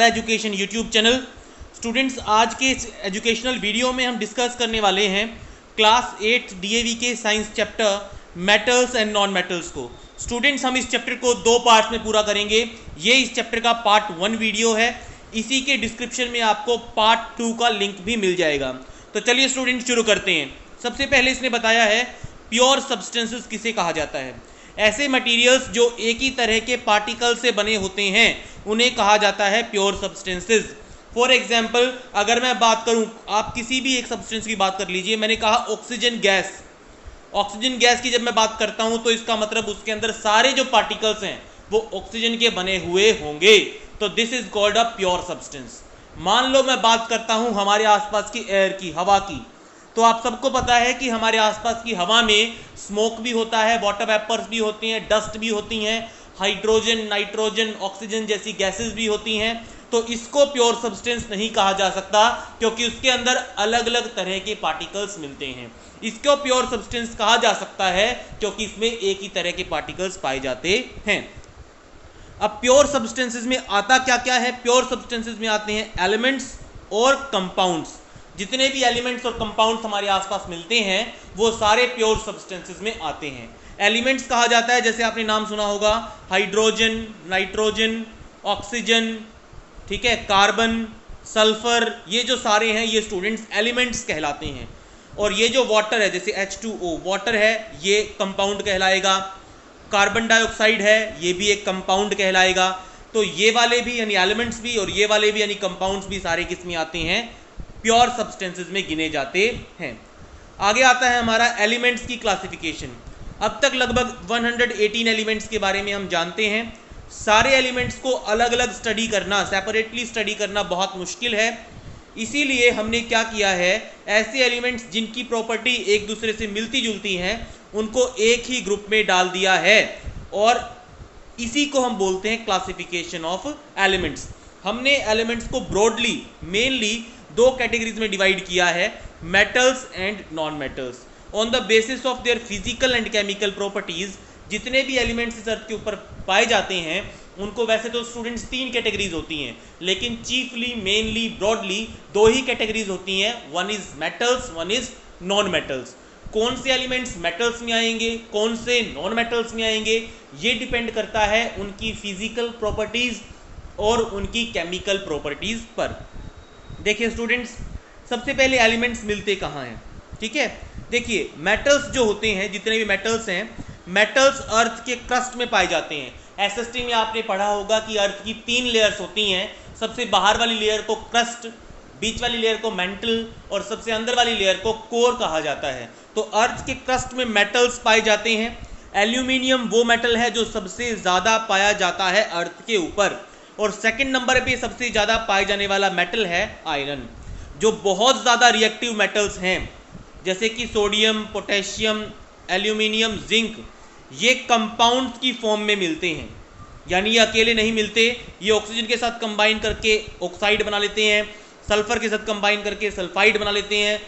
Education YouTube channel. Students, आज के इस एजुकेशनल वीडियो में हम डिस्कस करने वाले हैं क्लास 8 डीएवी के science chapter metals and non metals को। स्टूडेंट्स, हम इस चैप्टर को दो पार्ट्स में पूरा करेंगे। ये इस चैप्टर का पार्ट 1 वीडियो है। इसी के डिस्क्रिप्शन में आपको पार्ट 2 का लिंक भी मिल जाएगा। तो चलिए स्टूडेंट्स शुरू करते हैं। सबसे पहले इसने बताया है प्योर सब्सटेंसेस किसे कहा जाता है। ऐसे मटेरियल्स जो एक ही तरह के पार्टिकल से बने होते हैं उन्हें कहा जाता है प्योर सब्सटेंसेस। फॉर एग्जाम्पल, अगर मैं बात करूं, आप किसी भी एक सब्सटेंस की बात कर लीजिए। मैंने कहा ऑक्सीजन गैस। ऑक्सीजन गैस की जब मैं बात करता हूं तो इसका मतलब उसके अंदर सारे जो पार्टिकल्स हैं वो ऑक्सीजन के बने हुए होंगे। तो this is called a pure substance. मान लो मैं बात करता हूं हमारे आसपास की एयर की, हवा की, तो आप सबको पता है कि हमारे आसपास की हवा में स्मोक भी होता है, वाटर वेपर्स भी होती हैं, डस्ट भी होती हैं, हाइड्रोजन, नाइट्रोजन, ऑक्सीजन जैसी गैसेस भी होती हैं। तो इसको प्योर सब्सटेंस नहीं कहा जा सकता क्योंकि उसके अंदर अलग अलग तरह के पार्टिकल्स मिलते हैं। इसको प्योर सब्सटेंस कहा जा सकता है क्योंकि इसमें एक ही तरह के पार्टिकल्स पाए जाते हैं। अब प्योर सब्सटेंसेस में आता क्या क्या है? प्योर सब्सटेंसेस में आते हैं एलिमेंट्स और कंपाउंड्स। जितने भी एलिमेंट्स और कंपाउंड्स हमारे आसपास मिलते हैं वो सारे प्योर सब्सटेंसेस में आते हैं। एलिमेंट्स कहा जाता है, जैसे आपने नाम सुना होगा, हाइड्रोजन, नाइट्रोजन, ऑक्सीजन, ठीक है, कार्बन, सल्फर, ये जो सारे हैं ये स्टूडेंट्स एलिमेंट्स कहलाते हैं। और ये जो वाटर है, जैसे H2O वाटर है, ये कंपाउंड कहलाएगा। कार्बन डाइऑक्साइड है, ये भी एक कंपाउंड कहलाएगा। तो ये वाले भी यानी एलिमेंट्स भी और ये वाले भी यानी कंपाउंड्स भी सारे किस में आते हैं? प्योर सब्सटेंसेस में गिने जाते हैं। आगे आता है हमारा एलिमेंट्स की क्लासिफिकेशन। अब तक लगभग 118 एलिमेंट्स के बारे में हम जानते हैं। सारे एलिमेंट्स को अलग अलग स्टडी करना, सेपरेटली स्टडी करना बहुत मुश्किल है। इसीलिए हमने क्या किया है, ऐसे एलिमेंट्स जिनकी प्रॉपर्टी एक दूसरे से मिलती जुलती हैं उनको एक ही ग्रुप में डाल दिया है और इसी को हम बोलते हैं क्लासिफिकेशन ऑफ एलिमेंट्स। हमने एलिमेंट्स को ब्रॉडली मेनली दो कैटेगरीज में डिवाइड किया है, metals and non metals. On the basis of their physical and chemical properties जितने भी एलिमेंट्स इस अर्थ के ऊपर पाए जाते हैं उनको वैसे तो स्टूडेंट्स 3 कैटेगरीज होती हैं, लेकिन चीफली मेनली ब्रॉडली 2 ही कैटेगरीज होती हैं। One is metals, one is non metals. कौन से एलिमेंट्स मेटल्स में आएंगे, कौन से नॉन मेटल्स में आएंगे, ये डिपेंड करता है उनकी फिजिकल प्रॉपर्टीज और उनकी केमिकल प्रॉपर्टीज पर। देखिए स्टूडेंट्स, सबसे पहले एलिमेंट्स मिलते कहाँ हैं, ठीक है। देखिए मेटल्स जो होते हैं, जितने भी मेटल्स हैं, मेटल्स अर्थ के क्रस्ट में पाए जाते हैं। एसएसटी में आपने पढ़ा होगा कि अर्थ की 3 लेयर्स होती हैं। सबसे बाहर वाली लेयर को क्रस्ट, बीच वाली लेयर को मेंटल और सबसे अंदर वाली लेयर को कोर कहा जाता है। तो अर्थ के क्रस्ट में मेटल्स पाए जाते हैं। एल्यूमिनियम वो मेटल है जो सबसे ज़्यादा पाया जाता है अर्थ के ऊपर, और सेकंड नंबर पे सबसे ज़्यादा पाए जाने वाला मेटल है आयरन। जो बहुत ज़्यादा रिएक्टिव मेटल्स हैं जैसे कि सोडियम, पोटेशियम, एल्यूमिनियम, जिंक, ये कंपाउंड्स की फॉर्म में मिलते हैं, यानी ये अकेले नहीं मिलते। ये ऑक्सीजन के साथ कंबाइन करके ऑक्साइड बना लेते हैं, सल्फर के साथ कंबाइन करके सल्फाइड बना लेते हैं,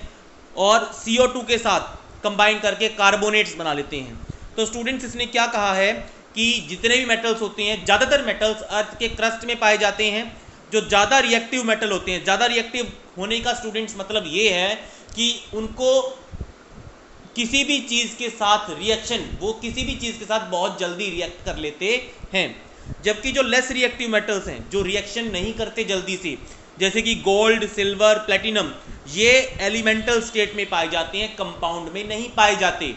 और CO2 के साथ कंबाइन करके कार्बोनेट्स बना लेते हैं। तो स्टूडेंट्स, इसने क्या कहा है कि जितने भी मेटल्स होते हैं, ज़्यादातर मेटल्स अर्थ के क्रस्ट में पाए जाते हैं। जो ज़्यादा रिएक्टिव मेटल होते हैं, ज़्यादा रिएक्टिव होने का स्टूडेंट्स मतलब ये है कि उनको किसी भी चीज़ के साथ रिएक्शन, वो किसी भी चीज़ के साथ बहुत जल्दी रिएक्ट कर लेते हैं। जबकि जो लेस रिएक्टिव मेटल्स हैं, जो रिएक्शन नहीं करते जल्दी से, जैसे कि गोल्ड, सिल्वर, प्लेटिनम, ये एलिमेंटल स्टेट में पाए जाते हैं, कंपाउंड में नहीं पाए जाते।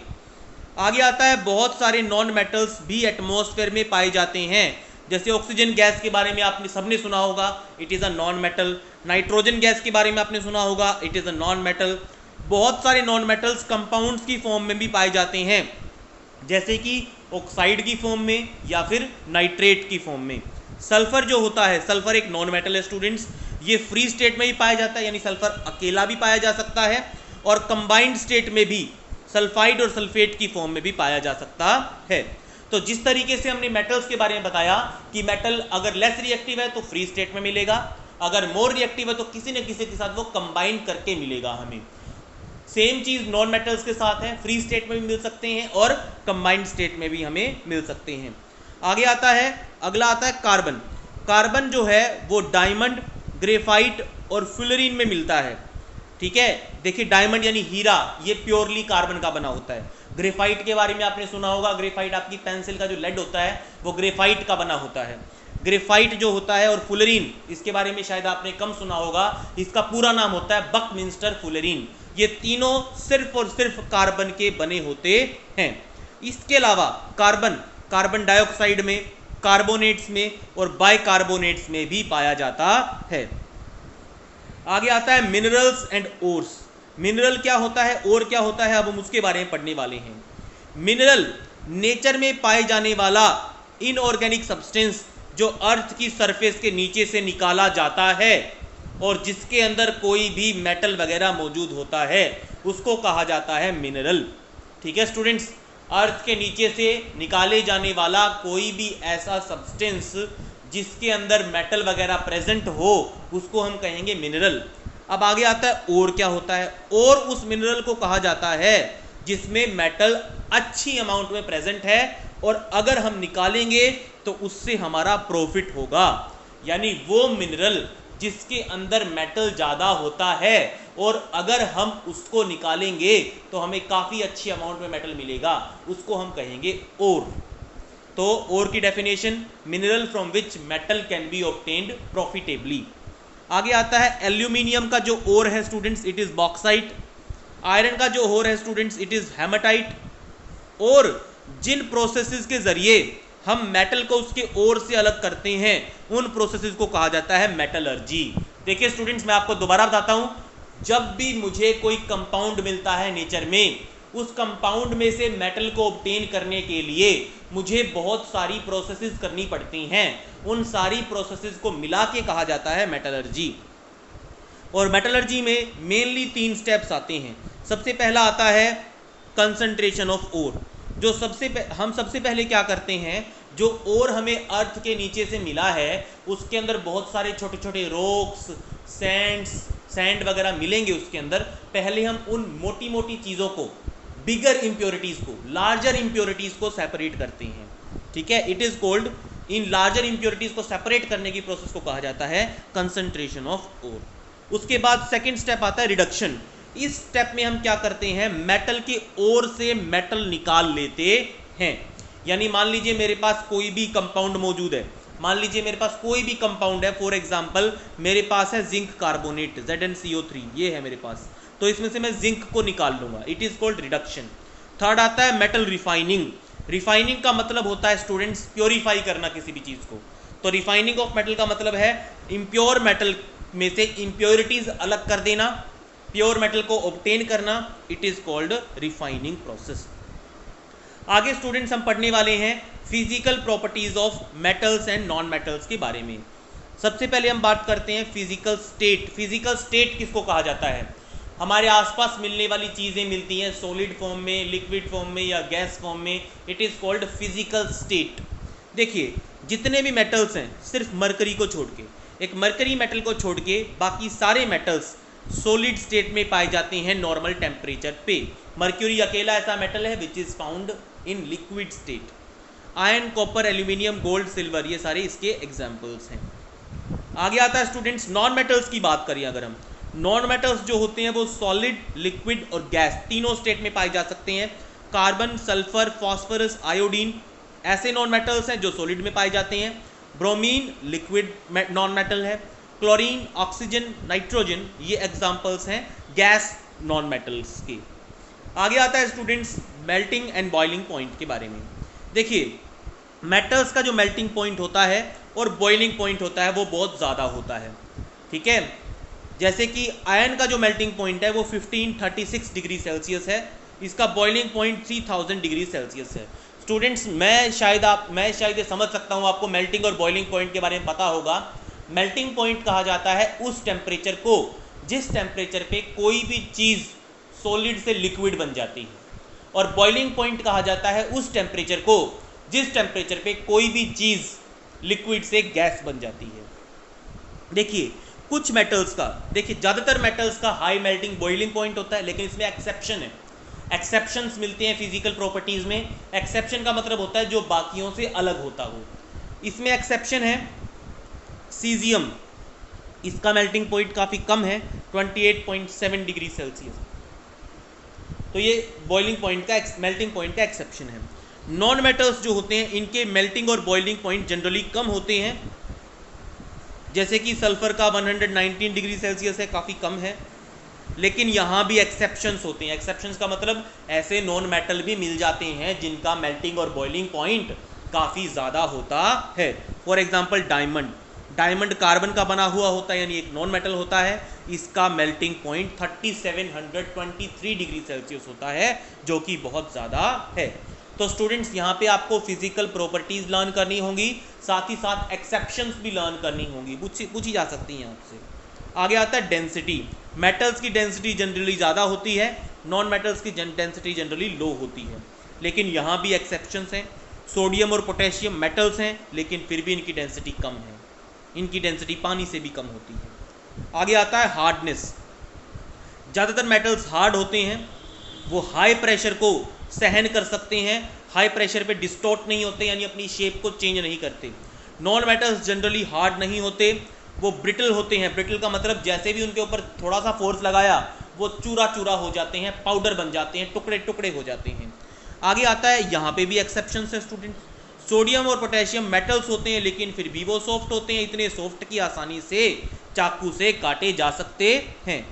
आगे आता है बहुत सारे नॉन मेटल्स भी एटमॉस्फेयर में पाए जाते हैं। जैसे ऑक्सीजन गैस के बारे में आपने सबने सुना होगा, it is a non metal. Nitrogen gas के बारे में आपने सुना होगा, it is a non metal. बहुत सारे नॉन मेटल्स कंपाउंड्स की फॉर्म में भी पाए जाते हैं, जैसे कि ऑक्साइड की फॉर्म में या फिर नाइट्रेट की फॉर्म में। सल्फर जो होता है, सल्फर एक नॉन मेटल है स्टूडेंट्स। ये फ्री स्टेट में भी पाया जाता है, यानी सल्फर अकेला भी पाया जा सकता है, और कंबाइंड स्टेट में भी सल्फाइड और सल्फेट की फॉर्म में भी पाया जा सकता है। तो जिस तरीके से हमने मेटल्स के बारे में बताया कि मेटल अगर लेस रिएक्टिव है तो फ्री स्टेट में मिलेगा, अगर मोर रिएक्टिव है तो किसी न किसी के साथ वो कंबाइन करके मिलेगा हमें। सेम चीज़ नॉन मेटल्स के साथ है, फ्री स्टेट में भी मिल सकते हैं और कंबाइंड स्टेट में भी हमें मिल सकते हैं। आगे आता है, अगला आता है कार्बन। कार्बन जो है वो डायमंड, ग्रेफाइट और फ्लोरीन में मिलता है। ठीक है, देखिए डायमंड यानी हीरा, ये प्योरली कार्बन का बना होता है। ग्रेफाइट के बारे में आपने सुना होगा, ग्रेफाइट आपकी पेंसिल का जो लेड होता है वो ग्रेफाइट का बना होता है, ग्रेफाइट जो होता है। और फुलरीन, इसके बारे में शायद आपने कम सुना होगा, इसका पूरा नाम होता है बकमिंस्टर फुलरीन। ये तीनों सिर्फ और सिर्फ कार्बन के बने होते हैं। इसके अलावा कार्बन कार्बन डाइऑक्साइड में, कार्बोनेट्स में और बाइकार्बोनेट्स में भी पाया जाता है। आगे आता है मिनरल्स एंड ओर्स। मिनरल क्या होता है, ओर क्या होता है, अब हम उसके बारे में पढ़ने वाले हैं। मिनरल नेचर में पाए जाने वाला इनऑर्गेनिक सब्सटेंस जो अर्थ की सरफेस के नीचे से निकाला जाता है और जिसके अंदर कोई भी मेटल वगैरह मौजूद होता है, उसको कहा जाता है मिनरल। ठीक है स्टूडेंट्स, अर्थ के नीचे से निकाले जाने वाला कोई भी ऐसा सब्सटेंस जिसके अंदर मेटल वगैरह प्रेजेंट हो, उसको हम कहेंगे मिनरल। अब आगे आता है ओर क्या होता है। ओर उस मिनरल को कहा जाता है जिसमें मेटल अच्छी अमाउंट में प्रेजेंट है और अगर हम निकालेंगे तो उससे हमारा प्रॉफिट होगा। यानी वो मिनरल जिसके अंदर मेटल ज़्यादा होता है और अगर हम उसको निकालेंगे तो हमें काफ़ी अच्छी अमाउंट में मेटल मिलेगा, उसको हम कहेंगे ओर। तो ओर की definition, mineral from which metal can be obtained profitably. आगे आता है एल्यूमिनियम का जो ओर है students, it is bauxite. Iron का जो ओर है स्टूडेंट्स, इट इज़ हेमाटाइट। और जिन प्रोसेसेस के ज़रिए हम मेटल को उसके ओर से अलग करते हैं, उन प्रोसेसेस को कहा जाता है मेटलर्जी। देखिए स्टूडेंट्स, मैं आपको दोबारा बताता हूँ, जब भी मुझे कोई कंपाउंड मिलता है नेचर में, उस कंपाउंड में से मेटल को ऑब्टेन करने के लिए मुझे बहुत सारी प्रोसेसेस करनी पड़ती हैं। उन सारी प्रोसेसेस को मिला के कहा जाता है मेटलर्जी। और मेटलर्जी में मेनली 3 स्टेप्स आते हैं। सबसे पहला आता है कंसंट्रेशन ऑफ ओर। जो हम सबसे पहले क्या करते हैं, जो ओर हमें अर्थ के नीचे से मिला है उसके अंदर बहुत सारे छोटे छोटे रॉक्स, सैंड वगैरह मिलेंगे उसके अंदर। पहले हम उन मोटी मोटी चीज़ों को, बिगर इम्प्योरिटीज़ को, लार्जर इम्प्योरिटीज़ को सेपरेट करते हैं। ठीक है, it is called, in larger impurities को सेपरेट करने की प्रोसेस को कहा जाता है कंसंट्रेशन ऑफ ओर। उसके बाद सेकेंड स्टेप आता है रिडक्शन। इस स्टेप में हम क्या करते हैं, मेटल के ओर से मेटल निकाल लेते हैं। यानी मान लीजिए मेरे पास कोई भी कंपाउंड मौजूद है, मान लीजिए मेरे पास कोई भी कंपाउंड है, फॉर एग्जांपल मेरे पास है जिंक कार्बोनेट ZnCO3, ये है मेरे पास, तो इसमें से मैं जिंक को निकाल लूंगा, it is called reduction. Third आता है मेटल रिफाइनिंग। रिफाइनिंग का मतलब होता है स्टूडेंट्स प्योरीफाई करना किसी भी चीज़ को। तो रिफाइनिंग ऑफ मेटल का मतलब है इम्प्योर मेटल में से इम्प्योरिटीज अलग कर देना, प्योर मेटल को ऑब्टेन करना, it is called refining process. आगे स्टूडेंट्स हम पढ़ने वाले हैं physical properties of metals and non metals के बारे में। सबसे पहले हम बात करते हैं फिजिकल स्टेट। फिजिकल स्टेट किसको कहा जाता है, हमारे आसपास मिलने वाली चीज़ें मिलती हैं सॉलिड फॉर्म में, लिक्विड फॉर्म में या गैस फॉर्म में, it is called physical state. देखिए जितने भी मेटल्स हैं, सिर्फ मरकरी को छोड़ के, एक मरकरी मेटल को छोड़ के बाकी सारे मेटल्स सॉलिड स्टेट में पाए जाते हैं नॉर्मल टेम्परेचर पे। मर्क्यूरी अकेला ऐसा मेटल है which is found in liquid state. Iron, copper, aluminium, gold, silver, ये सारे इसके एग्जाम्पल्स हैं। आगे आता है स्टूडेंट्स नॉन मेटल्स की बात करिए। अगर हम नॉन मेटल्स जो होते हैं वो सॉलिड, लिक्विड और गैस तीनों स्टेट में पाए जा सकते हैं। कार्बन, सल्फर, फॉस्फोरस, आयोडीन ऐसे नॉन मेटल्स हैं जो सॉलिड में पाए जाते हैं। ब्रोमीन लिक्विड नॉन मेटल है। क्लोरीन, ऑक्सीजन, नाइट्रोजन ये एग्जाम्पल्स हैं गैस नॉन मेटल्स के। आगे आता है students melting and boiling point के बारे में। देखिए मेटल्स का जो मेल्टिंग पॉइंट होता है और बॉइलिंग पॉइंट होता है वो बहुत ज़्यादा होता है। ठीक है, जैसे कि आयरन का जो मेल्टिंग पॉइंट है वो 1536 डिग्री सेल्सियस है, इसका बॉइलिंग पॉइंट 3000 डिग्री सेल्सियस है। स्टूडेंट्स मैं शायद ये समझ सकता हूँ, आपको मेल्टिंग और बॉइलिंग पॉइंट के बारे में पता होगा। मेल्टिंग पॉइंट कहा जाता है उस टेम्परेचर को जिस टेम्परेचर पे कोई भी चीज़ सॉलिड से लिक्विड बन जाती है, और बॉइलिंग पॉइंट कहा जाता है उस टेम्परेचर को जिस टेम्परेचर पे कोई भी चीज़ लिक्विड से गैस बन जाती है। देखिए कुछ मेटल्स का, देखिए ज़्यादातर मेटल्स का हाई मेल्टिंग बॉइलिंग पॉइंट होता है, लेकिन इसमें एक्सेप्शन है। एक्सेप्शंस मिलते हैं फिजिकल प्रॉपर्टीज़ में। एक्सेप्शन का मतलब होता है जो बाकियों से अलग होता हो। इसमें एक्सेप्शन है सीजियम, इसका मेल्टिंग पॉइंट काफ़ी कम है 28.7 डिग्री सेल्सियस। तो ये बॉइलिंग पॉइंट का मेल्टिंग पॉइंट का एक्सेप्शन है। नॉन मेटल्स जो होते हैं इनके मेल्टिंग और बॉइलिंग पॉइंट जनरली कम होते हैं, जैसे कि सल्फर का 119 डिग्री सेल्सियस है, काफ़ी कम है। लेकिन यहाँ भी एक्सेप्शंस होते हैं। एक्सेप्शंस का मतलब ऐसे नॉन मेटल भी मिल जाते हैं जिनका मेल्टिंग और बॉइलिंग पॉइंट काफ़ी ज़्यादा होता है। For example diamond, diamond carbon का बना हुआ होता है, यानी एक नॉन मेटल होता है। इसका मेल्टिंग पॉइंट 3723 डिग्री सेल्सियस होता है, जो कि बहुत ज़्यादा है। तो स्टूडेंट्स यहाँ पे आपको फिजिकल प्रॉपर्टीज़ लर्न करनी होंगी, साथ ही साथ एक्सेप्शंस भी लर्न करनी होंगी, पूछी जा सकती हैं आपसे। आगे आता है डेंसिटी। मेटल्स की डेंसिटी जनरली ज़्यादा होती है, नॉन मेटल्स की डेंसिटी जनरली लो होती है। लेकिन यहाँ भी एक्सेप्शंस हैं। सोडियम और पोटेशियम मेटल्स हैं, लेकिन फिर भी इनकी डेंसिटी कम है, इनकी डेंसिटी पानी से भी कम होती है। आगे आता है हार्डनेस। ज़्यादातर मेटल्स हार्ड होते हैं, वो हाई प्रेशर को सहन कर सकते हैं, हाई प्रेशर पे डिस्टॉर्ट नहीं होते, यानी अपनी शेप को चेंज नहीं करते। नॉन मेटल्स जनरली हार्ड नहीं होते, वो ब्रिटल होते हैं। ब्रिटल का मतलब जैसे भी उनके ऊपर थोड़ा सा फोर्स लगाया वो चूरा चूरा हो जाते हैं, पाउडर बन जाते हैं, टुकड़े टुकड़े हो जाते हैं। आगे आता है, यहाँ पे भी एक्सेप्शन है स्टूडेंट्स। सोडियम और पोटेशियम मेटल्स होते हैं, लेकिन फिर भी वो सॉफ्ट होते हैं, इतने सॉफ्ट कि आसानी से चाकू से काटे जा सकते हैं।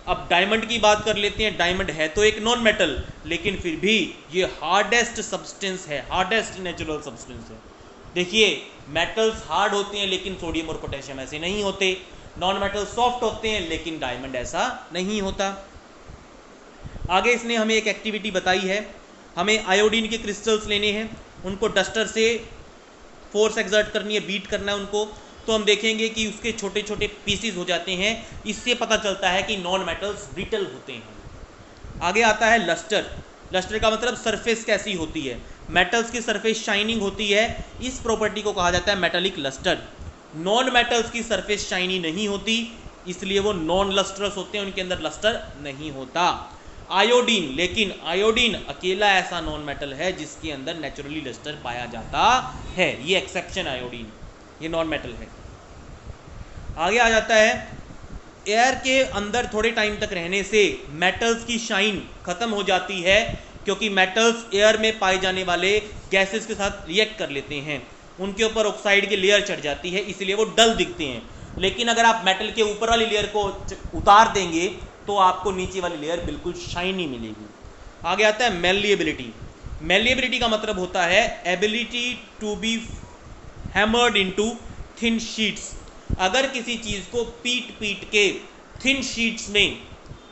अब डायमंड की बात कर लेते हैं। डायमंड है तो एक नॉन मेटल, लेकिन फिर भी ये हार्डेस्ट सब्सटेंस है, हार्डेस्ट नेचुरल सब्सटेंस है। देखिए, मेटल्स हार्ड होते हैं, लेकिन सोडियम और पोटेशियम ऐसे नहीं होते। नॉन मेटल सॉफ्ट होते हैं, लेकिन डायमंड ऐसा नहीं होता। आगे इसने हमें एक एक्टिविटी बताई है, हमें आयोडीन के क्रिस्टल्स लेने हैं, उनको डस्टर से फोर्स एक्सर्ट करनी है, बीट करना है उनको। तो हम देखेंगे कि उसके छोटे छोटे पीसीज हो जाते हैं। इससे पता चलता है कि नॉन मेटल्स ब्रिटल होते हैं। आगे आता है लस्टर। लस्टर का मतलब सरफेस कैसी होती है। मेटल्स की सरफेस शाइनिंग होती है, इस प्रॉपर्टी को कहा जाता है मेटालिक लस्टर। नॉन मेटल्स की सरफेस शाइनी नहीं होती, इसलिए वो नॉन लस्टरस होते हैं, उनके अंदर लस्टर नहीं होता। आयोडीन, लेकिन आयोडीन अकेला ऐसा नॉन मेटल है जिसके अंदर नेचुरली लस्टर पाया जाता है, ये एक्सेप्शन आयोडीन, ये नॉन मेटल है। आगे आ जाता है, एयर के अंदर थोड़े टाइम तक रहने से मेटल्स की शाइन खत्म हो जाती है, क्योंकि मेटल्स एयर में पाए जाने वाले गैसेस के साथ रिएक्ट कर लेते हैं, उनके ऊपर ऑक्साइड की लेयर चढ़ जाती है, इसलिए वो डल दिखते हैं। लेकिन अगर आप मेटल के ऊपर वाली लेयर को उतार देंगे तो आपको नीचे वाली लेयर बिल्कुल शाइनी मिलेगी। आगे आता है मेलिएबिलिटी। मेलिएबिलिटी का मतलब होता है ability to be hammered into thin sheets. अगर किसी चीज़ को पीट पीट के थिन शीट्स में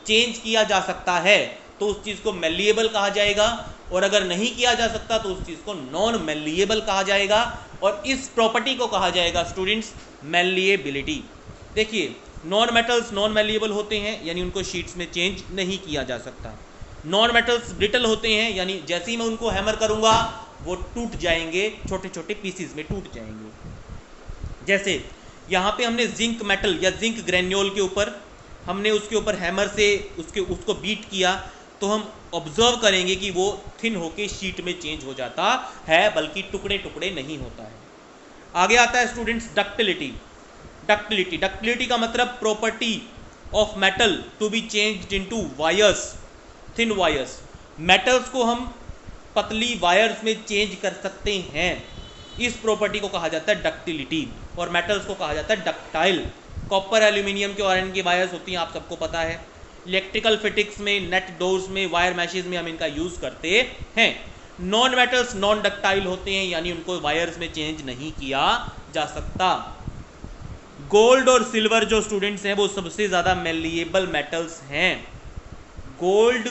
चेंज किया जा सकता है तो उस चीज़ को मेलिएबल कहा जाएगा, और अगर नहीं किया जा सकता तो उस चीज़ को नॉन मेलिएबल कहा जाएगा, और इस प्रॉपर्टी को कहा जाएगा स्टूडेंट्स मेलिएबिलिटी। देखिए, नॉन मेटल्स नॉन मेलिएबल होते हैं, यानी उनको शीट्स में चेंज नहीं किया जा सकता। नॉन मेटल्स ब्रिटल होते हैं, यानी जैसे ही मैं उनको हैमर करूंगा वो टूट जाएंगे, छोटे छोटे पीसीज में टूट जाएंगे। जैसे यहाँ पे हमने जिंक मेटल या जिंक ग्रेन्यूल के ऊपर हमने उसके ऊपर हैमर से उसको बीट किया, तो हम ऑब्जर्व करेंगे कि वो थिन होके शीट में चेंज हो जाता है, बल्कि टुकड़े टुकड़े नहीं होता है। आगे आता है स्टूडेंट्स डक्टिलिटी। डक्टिलिटी, डक्टिलिटी का मतलब property of metal to be changed into wires, thin wires. Metals को हम पतली वायर्स में चेंज कर सकते हैं, इस प्रॉपर्टी को कहा जाता है डक्टिलिटी, और मेटल्स को कहा जाता है डक्टाइल। कॉपर, एल्यूमिनियम के और इनकी वायर्स होती हैं, आप सबको पता है। इलेक्ट्रिकल फिटिंग्स में, नेट डोर्स में, वायर मैशेज में हम इनका यूज़ करते हैं। नॉन मेटल्स नॉन डक्टाइल होते हैं, यानी उनको वायर्स में चेंज नहीं किया जा सकता। गोल्ड और सिल्वर जो स्टूडेंट्स हैं वो सबसे ज़्यादा मेलिएबल मेटल्स हैं। गोल्ड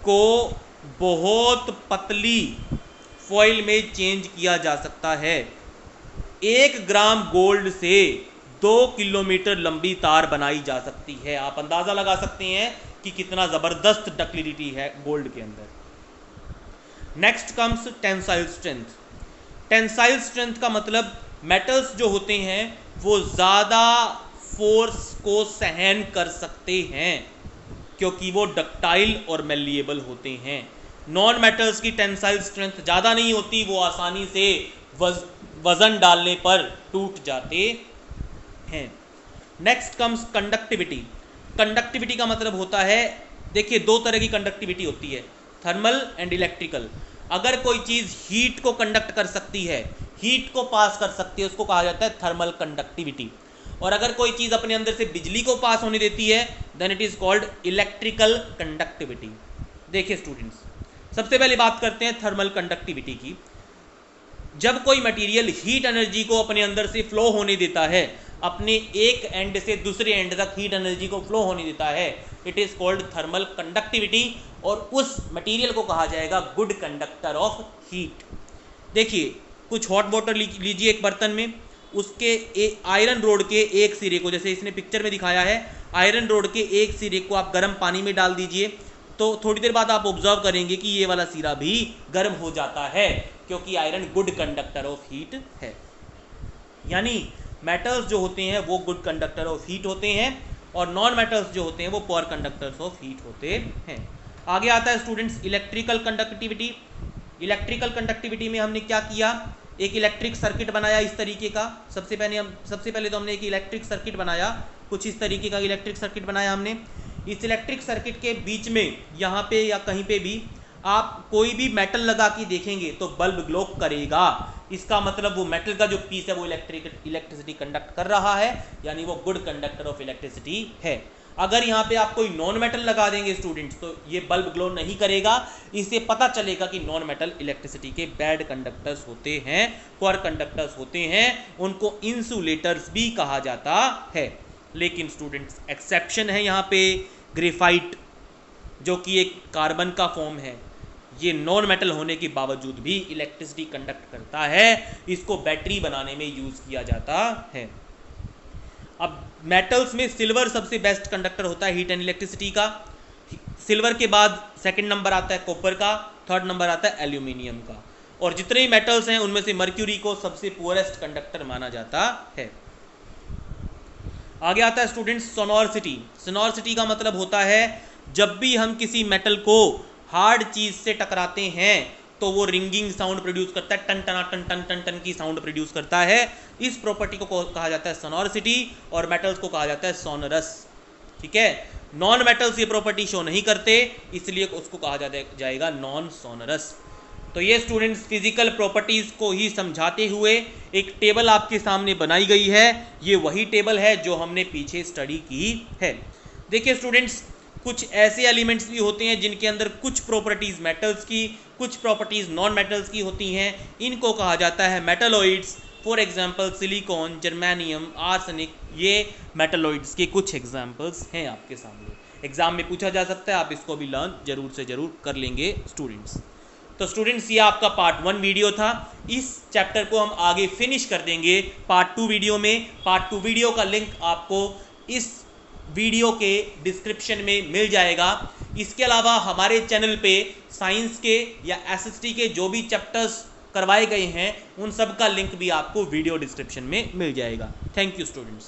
को बहुत पतली फॉइल में चेंज किया जा सकता है। 1 ग्राम गोल्ड से 2 किलोमीटर लंबी तार बनाई जा सकती है। आप अंदाजा लगा सकते हैं कि कितना ज़बरदस्त डक्टिलिटी है गोल्ड के अंदर। Next comes tensile strength. Tensile strength का मतलब मेटल्स जो होते हैं वो ज़्यादा फोर्स को सहन कर सकते हैं, क्योंकि वो डक्टाइल और मेलिएबल होते हैं। नॉन मेटल्स की टेंसाइल स्ट्रेंथ ज़्यादा नहीं होती, वो आसानी से वजन डालने पर टूट जाते हैं। Next comes conductivity. कंडक्टिविटी का मतलब होता है, देखिए दो तरह की कंडक्टिविटी होती है, थर्मल एंड इलेक्ट्रिकल। अगर कोई चीज़ हीट को कंडक्ट कर सकती है, हीट को पास कर सकती है, उसको कहा जाता है थर्मल कंडक्टिविटी। और अगर कोई चीज़ अपने अंदर से बिजली को पास होने देती है, then it is called electrical conductivity. देखिए स्टूडेंट्स, सबसे पहले बात करते हैं थर्मल कंडक्टिविटी की। जब कोई मटेरियल हीट एनर्जी को अपने अंदर से फ्लो होने देता है, अपने एक एंड से दूसरे एंड तक हीट एनर्जी को फ्लो होने देता है, it is called thermal conductivity, और उस मटेरियल को कहा जाएगा गुड कंडक्टर ऑफ हीट। देखिए कुछ हॉट वाटर लीजिए एक बर्तन में, उसके आयरन रोड के एक सिरे को, जैसे इसने पिक्चर में दिखाया है, आयरन रोड के एक सिरे को आप गर्म पानी में डाल दीजिए, तो थोड़ी देर बाद आप ऑब्जर्व करेंगे कि ये वाला सिरा भी गर्म हो जाता है, क्योंकि iron good conductor of heat है। यानी मेटल्स जो होते हैं वो गुड कंडक्टर ऑफ हीट होते हैं, और नॉन मेटल्स जो होते हैं वो पुअर कंडक्टर्स ऑफ हीट होते हैं। आगे आता है students electrical conductivity. Electrical conductivity में हमने क्या किया, एक इलेक्ट्रिक सर्किट बनाया इस तरीके का। सबसे पहले तो हमने एक इलेक्ट्रिक सर्किट बनाया, कुछ इस तरीके का इलेक्ट्रिक सर्किट बनाया हमने। इस इलेक्ट्रिक सर्किट के बीच में यहाँ पे या कहीं पे भी आप कोई भी मेटल लगा के देखेंगे तो बल्ब ग्लो करेगा। इसका मतलब वो मेटल का जो पीस है वो इलेक्ट्रिसिटी कंडक्ट कर रहा है, यानी वो गुड कंडक्टर ऑफ इलेक्ट्रिसिटी है। अगर यहाँ पे आप कोई नॉन मेटल लगा देंगे स्टूडेंट्स, तो ये बल्ब ग्लो नहीं करेगा। इससे पता चलेगा कि नॉन मेटल इलेक्ट्रिसिटी के बैड कंडक्टर्स होते हैं, पुअर कंडक्टर्स होते हैं, उनको इंसुलेटर्स भी कहा जाता है। लेकिन स्टूडेंट्स एक्सेप्शन है यहाँ पे, ग्रेफाइट जो कि एक कार्बन का फॉर्म है, ये नॉन मेटल होने के बावजूद भी इलेक्ट्रिसिटी कंडक्ट करता है, इसको बैटरी बनाने में यूज किया जाता है। अब मेटल्स में सिल्वर सबसे बेस्ट कंडक्टर होता है हीट एंड इलेक्ट्रिसिटी का। सिल्वर के बाद सेकंड नंबर आता है कॉपर का, थर्ड नंबर आता है एल्यूमिनियम का, और जितने ही मेटल्स हैं उनमें से मर्क्यूरी को सबसे पुअरेस्ट कंडक्टर माना जाता है। आगे आता है स्टूडेंट्स सोनोरिटी। सोनोरिटी का मतलब होता है जब भी हम किसी मेटल को हार्ड चीज से टकराते हैं तो वो रिंगिंग साउंड प्रोड्यूस करता है, टन टना टन टन टन टन की साउंड प्रोड्यूस करता है। इस प्रॉपर्टी को कहा जाता है सोनोरिटी, और मेटल्स को कहा जाता है सोनरस। ठीक है, नॉन मेटल्स ये प्रॉपर्टी शो नहीं करते, इसलिए उसको कहा जाएगा नॉन सोनरस। तो ये स्टूडेंट्स फिजिकल प्रॉपर्टीज को ही समझाते हुए एक टेबल आपके सामने बनाई गई है। ये वही टेबल है जो हमने पीछे स्टडी की है। देखिए स्टूडेंट्स, कुछ ऐसे एलिमेंट्स भी होते हैं जिनके अंदर कुछ प्रॉपर्टीज मेटल्स की, कुछ प्रॉपर्टीज नॉन मेटल्स की होती हैं, इनको कहा जाता है metalloids. For example silicon, germanium, arsenic, ये मेटलॉइड्स के कुछ एग्जाम्पल्स हैं आपके सामने। एग्जाम में पूछा जा सकता है, आप इसको भी लर्न जरूर से जरूर कर लेंगे स्टूडेंट्स। तो स्टूडेंट्स ये आपका पार्ट 1 वीडियो था। इस चैप्टर को हम आगे फिनिश कर देंगे पार्ट 2 वीडियो में। पार्ट 2 वीडियो का लिंक आपको इस वीडियो के डिस्क्रिप्शन में मिल जाएगा। इसके अलावा हमारे चैनल पे साइंस के या एसएसटी के जो भी चैप्टर्स करवाए गए हैं उन सब का लिंक भी आपको वीडियो डिस्क्रिप्शन में मिल जाएगा। Thank you students.